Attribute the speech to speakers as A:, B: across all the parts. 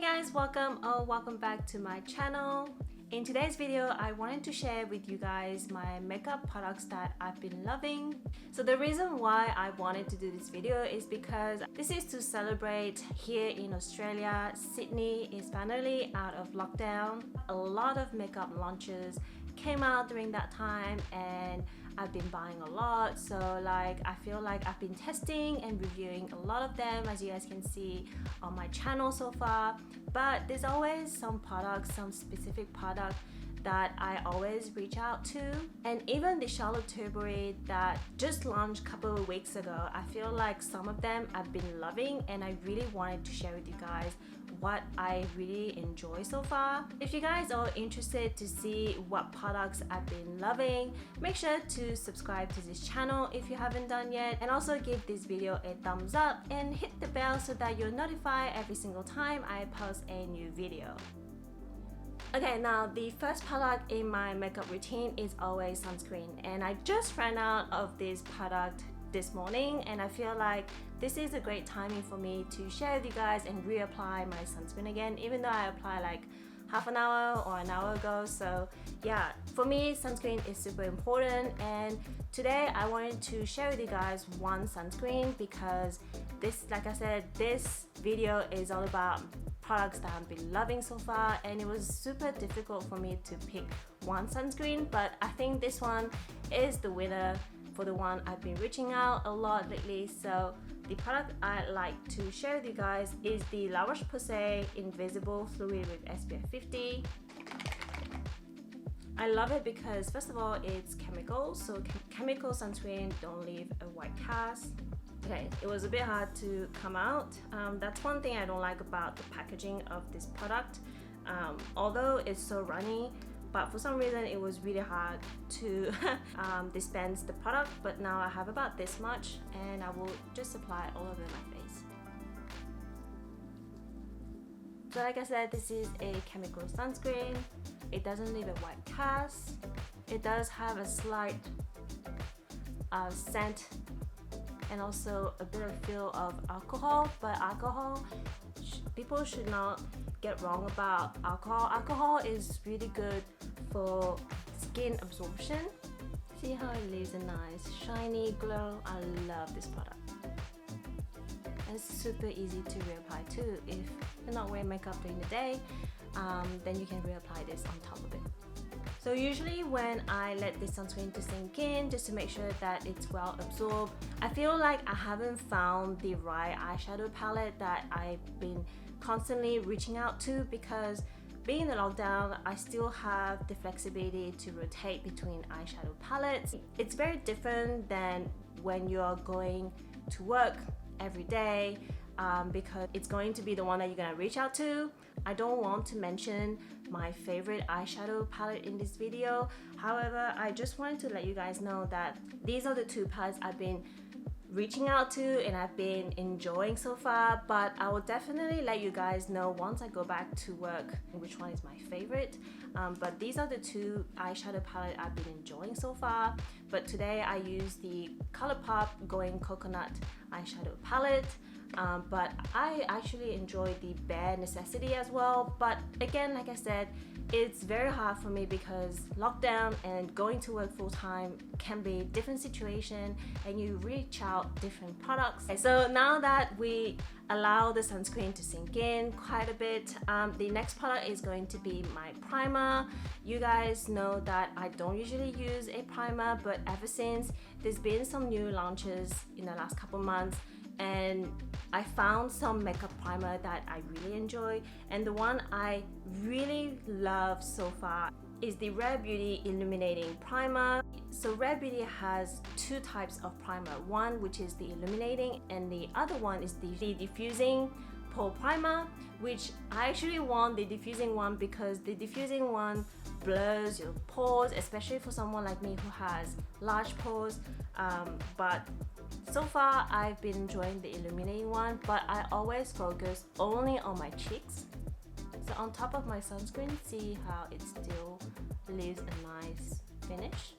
A: Hey guys, welcome back to my channel. In today's video, I wanted to share with you guys my makeup products that I've been loving. So the reason why I wanted to do this video is because this is to celebrate here in Australia. Sydney is finally out of lockdown. A lot of makeup launches came out during that time and I've been buying a lot, so I feel like I've been testing and reviewing a lot of them, as you guys can see on my channel so far. But there's always some products, some specific product that I always reach out to, and even the Charlotte Tilbury that just launched a couple of weeks ago, I feel like some of them I've been loving and I really wanted to share with you guys what I really enjoy so far. If you guys are interested to see what products I've been loving, make sure to subscribe to this channel if you haven't done yet, and also give this video a thumbs up and hit the bell so that you're notified every single time I post a new video. Okay, now the first product in my makeup routine is always sunscreen, and I just ran out of this product this morning and I feel like this is a great timing for me to share with you guys and reapply my sunscreen again, even though I applied like half an hour or an hour ago. So yeah, for me sunscreen is super important, and today I wanted to share with you guys one sunscreen because this, like I said, this video is all about products that I've been loving so far, and it was super difficult for me to pick one sunscreen, but I think this one is the winner for the one I've been reaching out a lot lately. So the product I like to share with you guys is the La Roche-Posay Invisible Fluid with SPF 50. I love it because first of all it's chemical, so chemical sunscreen don't leave a white cast. Okay, it was a bit hard to come out. That's one thing I don't like about the packaging of this product. Although it's so runny, but for some reason it was really hard to dispense the product. But now I have about this much and I will just apply all over my face. So like I said, this is a chemical sunscreen. It doesn't leave a white cast. It does have a slight scent and also a bit of feel of alcohol, but alcohol, people should not get wrong about alcohol. Alcohol is really good for skin absorption. See how it leaves a nice shiny glow. I love this product. And it's super easy to reapply too. If you're not wearing makeup during the day, then you can reapply this on top of it. So usually when I let this sunscreen to sink in, just to make sure that it's well absorbed, I feel like I haven't found the right eyeshadow palette that I've been constantly reaching out to, because being in the lockdown, I still have the flexibility to rotate between eyeshadow palettes. It's very different than when you're going to work every day, because it's going to be the one that you're gonna reach out to. I don't want to mention my favorite eyeshadow palette in this video. However, I just wanted to let you guys know that these are the two palettes I've been reaching out to and I've been enjoying so far, but I will definitely let you guys know once I go back to work which one is my favorite. But these are the two eyeshadow palette I've been enjoying so far. But today I use the ColourPop Going Coconut eyeshadow palette. But I actually enjoy the Bare Necessity as well. But again, like I said, it's very hard for me because lockdown and going to work full-time can be a different situation and you reach out different products. So now that we allow the sunscreen to sink in quite a bit, the next product is going to be my primer. You guys know that I don't usually use a primer, but ever since there's been some new launches in the last couple months, and I found some makeup primer that I really enjoy, and the one I really love so far is the Rare Beauty Illuminating Primer. So Rare Beauty has two types of primer, one which is the illuminating and the other one is the diffusing pore primer, which I actually want the diffusing one because the diffusing one blurs your pores, especially for someone like me who has large pores. But so far I've been enjoying the illuminating one, but I always focus only on my cheeks. So on top of my sunscreen, see how it still leaves a nice finish.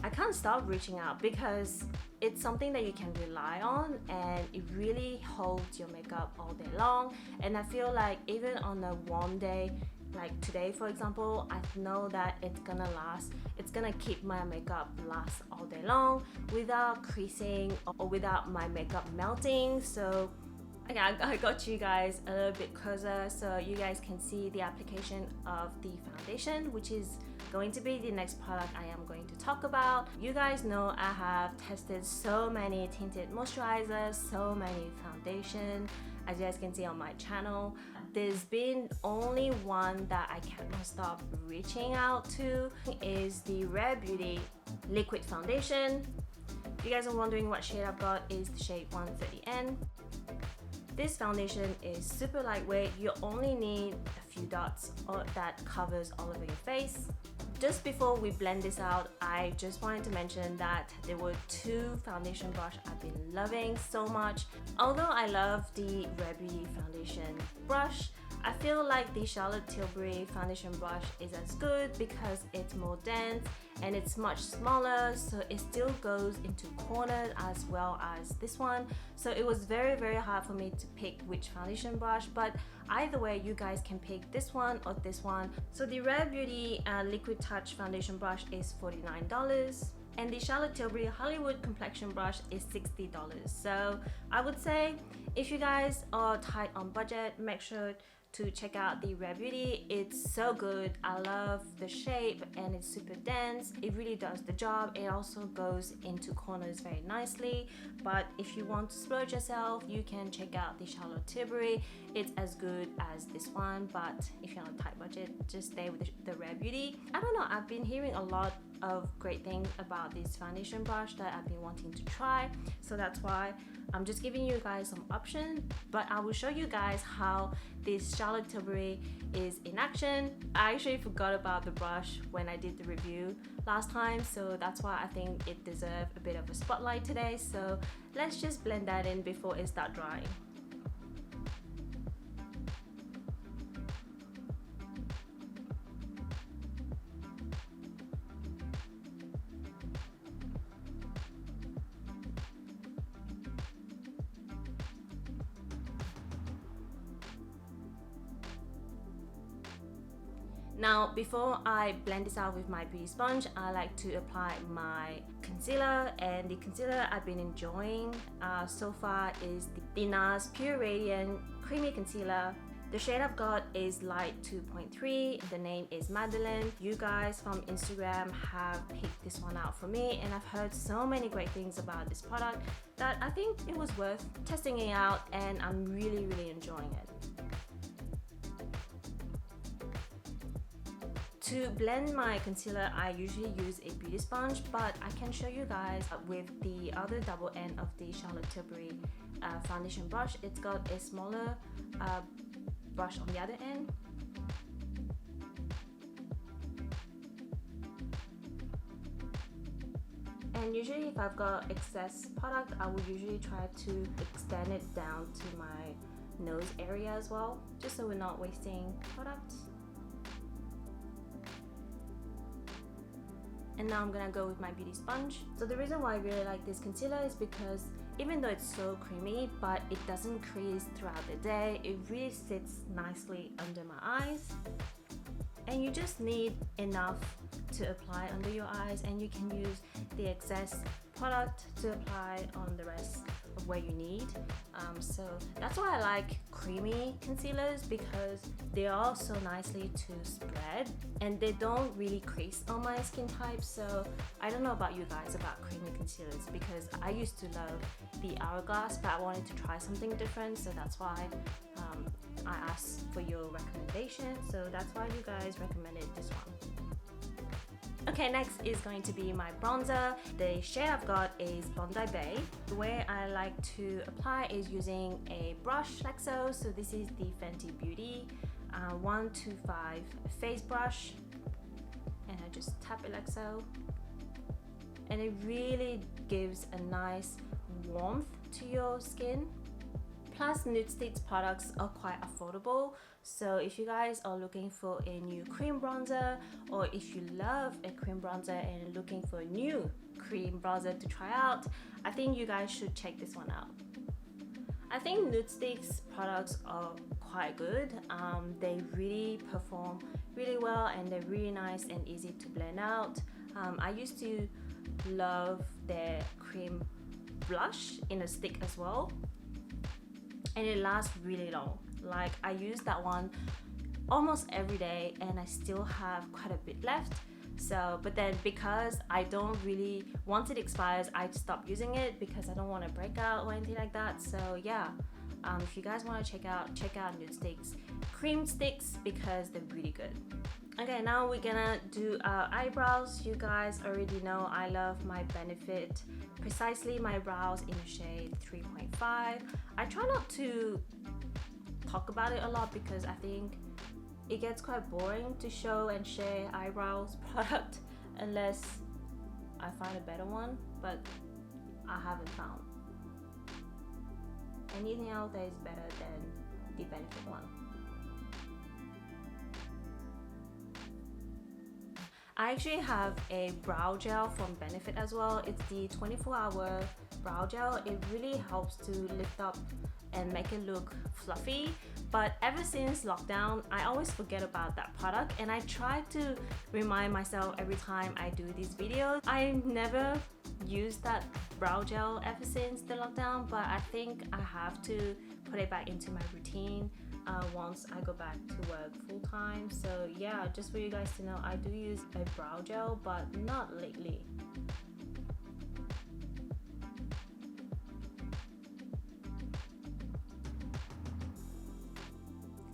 A: I can't stop reaching out because it's something that you can rely on and it really holds your makeup all day long. And I feel like even on a warm day like today, for example, I know that it's gonna last, it's gonna keep my makeup last all day long without creasing or without my makeup melting. So okay, I got you guys a little bit closer so you guys can see the application of the foundation, which is going to be the next product I am going to talk about. You guys know I have tested so many tinted moisturizers, so many foundation, as you guys can see on my channel. There's been only one that I cannot stop reaching out to, is the Rare Beauty liquid foundation. If you guys are wondering what shade I've got, is the shade 130N. This foundation is super lightweight. You only need a few dots that covers all over your face. Just before we blend this out, I just wanted to mention that there were two foundation brushes I've been loving so much. Although I love the Rare Beauty foundation brush, I feel like the Charlotte Tilbury foundation brush is as good because it's more dense and it's much smaller, so it still goes into corners as well as this one. So it was very hard for me to pick which foundation brush, but either way you guys can pick this one or this one. So the Rare Beauty Liquid Touch foundation brush is $49 and the Charlotte Tilbury Hollywood complexion brush is $60. So I would say if you guys are tight on budget, make sure to check out the Rare Beauty. It's so good. I love the shape and it's super dense. It really does the job. It also goes into corners very nicely. But if you want to splurge yourself, you can check out the Charlotte Tilbury. It's as good as this one, but if you're on a tight budget, just stay with the Rare Beauty. I don't know, I've been hearing a lot of great things about this foundation brush that I've been wanting to try, so that's why I'm just giving you guys some options. But I will show you guys how this Charlotte Tilbury is in action. I actually forgot about the brush when I did the review last time, so that's why I think it deserved a bit of a spotlight today. So let's just blend that in before it starts drying. Now, before I blend this out with my beauty sponge, I like to apply my concealer, and the concealer I've been enjoying so far is the NARS Pure Radiant Creamy Concealer. The shade I've got is light 2.3. The name is Madeline. You guys from Instagram have picked this one out for me, and I've heard so many great things about this product that I think it was worth testing it out, and I'm really enjoying it. To blend my concealer, I usually use a beauty sponge, but I can show you guys with the other double end of the Charlotte Tilbury foundation brush. It's got a smaller brush on the other end. And usually if I've got excess product, I will usually try to extend it down to my nose area as well, just so we're not wasting product. And now I'm gonna go with my beauty sponge. So the reason why I really like this concealer is because even though it's so creamy, but it doesn't crease throughout the day. It really sits nicely under my eyes. And you just need enough to apply under your eyes, and you can use the excess product to apply on the rest of where you need. So that's why I like creamy concealers, because they are so nicely to spread and they don't really crease on my skin type. So I don't know about you guys about creamy concealers, because I used to love the Hourglass, but I wanted to try something different, so that's why I asked for your recommendation. So that's why you guys recommended this one. Okay, next is going to be my bronzer. The shade I've got is Bondi Bay. The way I like to apply is using a brush like so. So this is the Fenty Beauty 125 face brush, and I just tap it like so. And it really gives a nice warmth to your skin. Plus, Nude Sticks products are quite affordable, so if you guys are looking for a new cream bronzer, or if you love a cream bronzer and looking for a new cream bronzer to try out, I think you guys should check this one out. I think Nude Sticks products are quite good. They really perform really well and they're really nice and easy to blend out. I used to love their cream blush in a stick as well, and it lasts really long. Like, I use that one almost every day and I still have quite a bit left. So, but then because I don't really, once it expires, I stop using it because I don't want to break out or anything like that. So yeah, if you guys want to check out Nude Sticks cream sticks because they're really good. Okay, now we're gonna do our eyebrows. You guys already know I love my Benefit Precisely My Brows in the shade 3.5. I try not to talk about it a lot because I think it gets quite boring to show and share eyebrows product unless I find a better one, but I haven't found anything else that is better than the Benefit one. I actually have a brow gel from Benefit as well. It's the 24-hour brow gel. It really helps to lift up and make it look fluffy, but ever since lockdown I always forget about that product, and I try to remind myself every time I do these videos. I never used that brow gel ever since the lockdown, but I think I have to put it back into my routine once I go back to work full time. So yeah, just for you guys to know, I do use a brow gel, but not lately.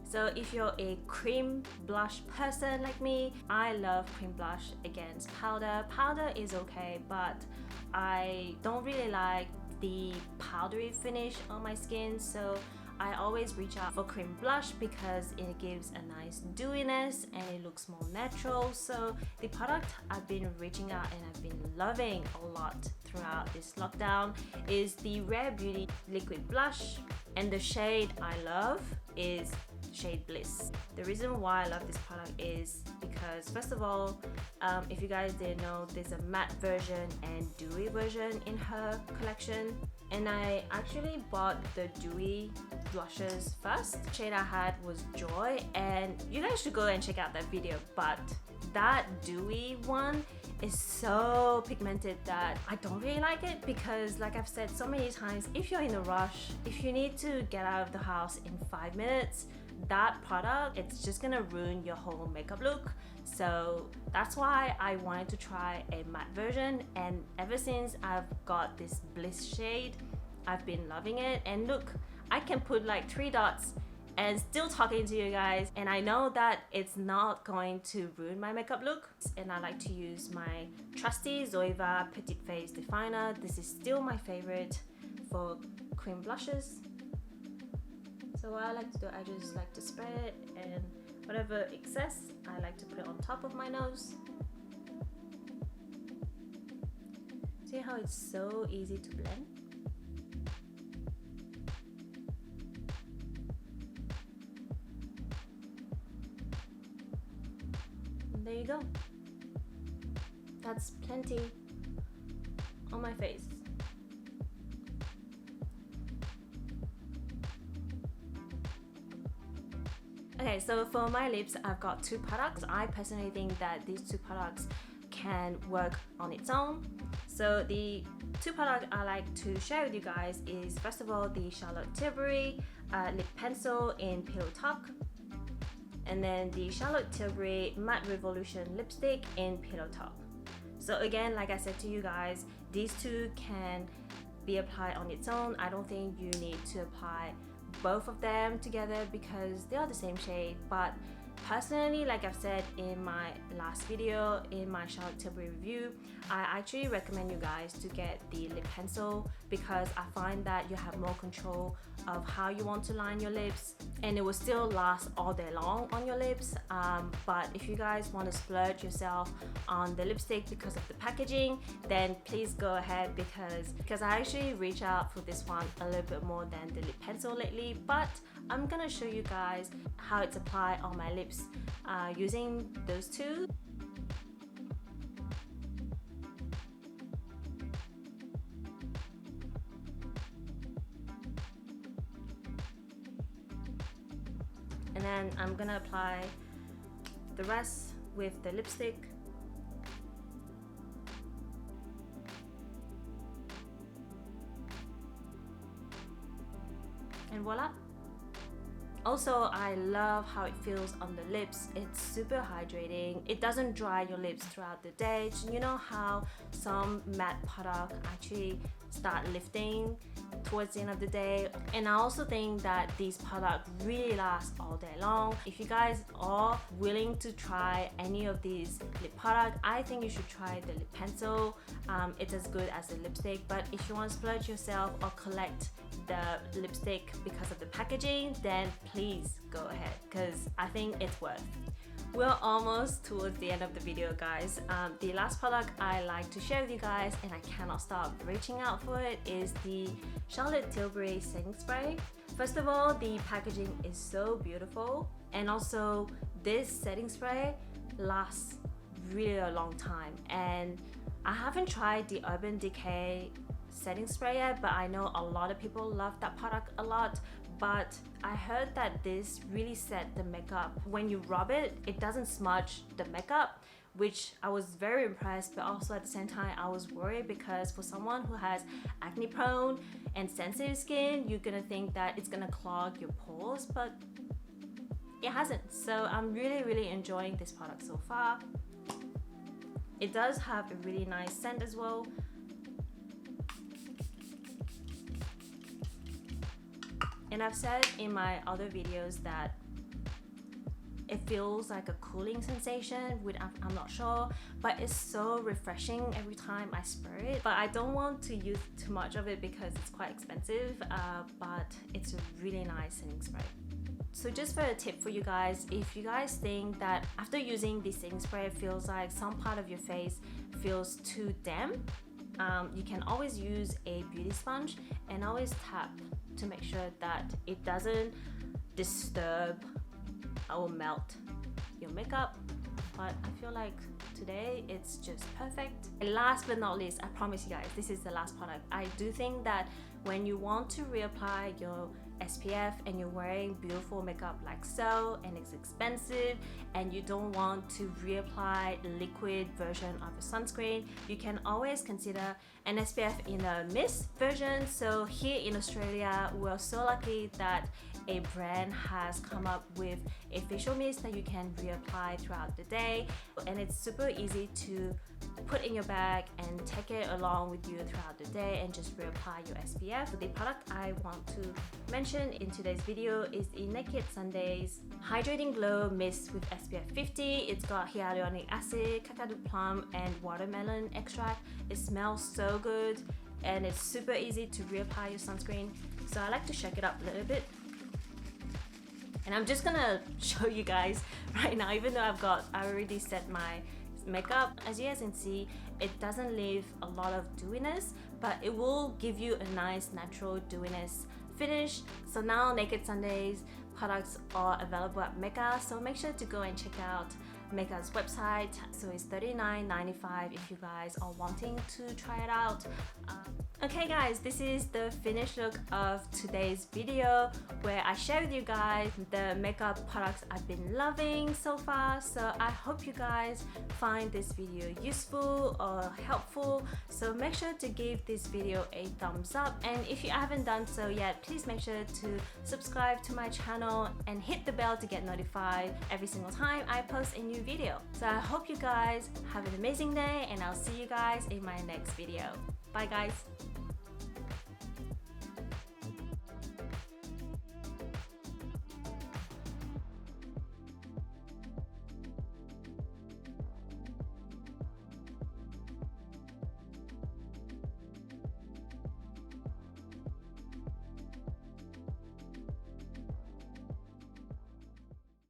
A: So if you're a cream blush person like me, I love cream blush against powder. Powder is okay, but I don't really like the powdery finish on my skin, so I always reach out for cream blush because it gives a nice dewiness and it looks more natural. So the product I've been reaching out and I've been loving a lot throughout this lockdown is the Rare Beauty liquid blush, and the shade I love is shade Bliss. The reason why I love this product is because, first of all, if you guys didn't know, there's a matte version and dewy version in her collection, and I actually bought the dewy blushes first. The shade I had was Joy, and you guys should go and check out that video, but that dewy one is so pigmented that I don't really like it, because like I've said so many times, if you're in a rush, if you need to get out of the house in 5 minutes, that product, it's just gonna ruin your whole makeup look. So that's why I wanted to try a matte version, and ever since I've got this Bliss shade, I've been loving it. And look, I can put like 3 dots and still talking to you guys, and I know that it's not going to ruin my makeup look. And I like to use my trusty Zoeva Petite Face Definer. This is still my favorite for cream blushes. So what I like to do, I just like to spread it, and whatever excess, I like to put it on top of my nose. See how it's so easy to blend? And there you go. That's plenty on my face. Okay, so for my lips, I've got 2 products. I personally think that these 2 products can work on its own. So the 2 products I like to share with you guys is, first of all, the Charlotte Tilbury lip pencil in Pillow Talk, and then the Charlotte Tilbury Matte Revolution lipstick in Pillow Talk. So again, like I said to you guys, these 2 can be applied on its own. I don't think you need to apply both of them together because they are the same shade, but Personally, like I've said in my last video, in my Charlotte Tilbury review, I actually recommend you guys to get the lip pencil because I find that you have more control of how you want to line your lips, and it will still last all day long on your lips. But if you guys want to splurge yourself on the lipstick because of the packaging, then please go ahead because I actually reach out for this one a little bit more than the lip pencil lately. But I'm gonna show you guys how it's applied on my lips using those two. And then I'm gonna apply the rest with the lipstick. And voila! Also, I love how it feels on the lips. It's super hydrating. It doesn't dry your lips throughout the day. You know how some matte product actually start lifting towards the end of the day, and I also think that these products really last all day long. If you guys are willing to try any of these lip products, I think you should try the lip pencil. It's as good as the lipstick, but if you want to splurge yourself or collect the lipstick because of the packaging, then please go ahead because I think it's worth. We're almost towards the end of the video, guys. The last product I like to share with you guys, and I cannot stop reaching out for it, is the Charlotte Tilbury setting spray. First of all, the packaging is so beautiful, and also this setting spray lasts really a long time. And I haven't tried the Urban Decay setting spray yet, but I know a lot of people love that product a lot. But I heard that this really set the makeup. When you rub it, it doesn't smudge the makeup, which I was very impressed, but also at the same time I was worried because for someone who has acne prone and sensitive skin, you're gonna think that it's gonna clog your pores, but it hasn't. So I'm really enjoying this product so far. It does have a really nice scent as well. And I've said in my other videos that it feels like a cooling sensation, which I'm not sure, but it's so refreshing every time I spray it. But I don't want to use too much of it because it's quite expensive, but it's a really nice setting spray. So just for a tip for you guys, if you guys think that after using this setting spray it feels like some part of your face feels too damp, you can always use a beauty sponge and always tap to make sure that it doesn't disturb or melt your makeup. But I feel like today it's just perfect. And last but not least, I promise you guys, this is the last product. I do think that when you want to reapply your SPF and you're wearing beautiful makeup like so, and it's expensive, and you don't want to reapply liquid version of a sunscreen, you can always consider an SPF in a mist version. So here in Australia, we're so lucky that a brand has come up with a facial mist that you can reapply throughout the day, and it's super easy to put in your bag and take it along with you throughout the day and just reapply your SPF. The product I want to mention in today's video is the Naked Sundays Hydrating Glow Mist with SPF 50. It's got hyaluronic acid, cacao plum, and watermelon extract. It smells so good and it's super easy to reapply your sunscreen. So I like to shake it up a little bit. And I'm just gonna show you guys right now, even though I already set my makeup. As you guys can see, it doesn't leave a lot of dewiness, but it will give you a nice natural dewiness finish. So now Naked Sundays products are available at Mecca, so make sure to go and check out Mecca's website. So it's $39.95 if you guys are wanting to try it out. Okay guys, this is the finished look of today's video where I share with you guys the makeup products I've been loving so far. So I hope you guys find this video useful or helpful. So make sure to give this video a thumbs up, and if you haven't done so yet, please make sure to subscribe to my channel and hit the bell to get notified every single time I post a new video. So I hope you guys have an amazing day, and I'll see you guys in my next video. Bye guys.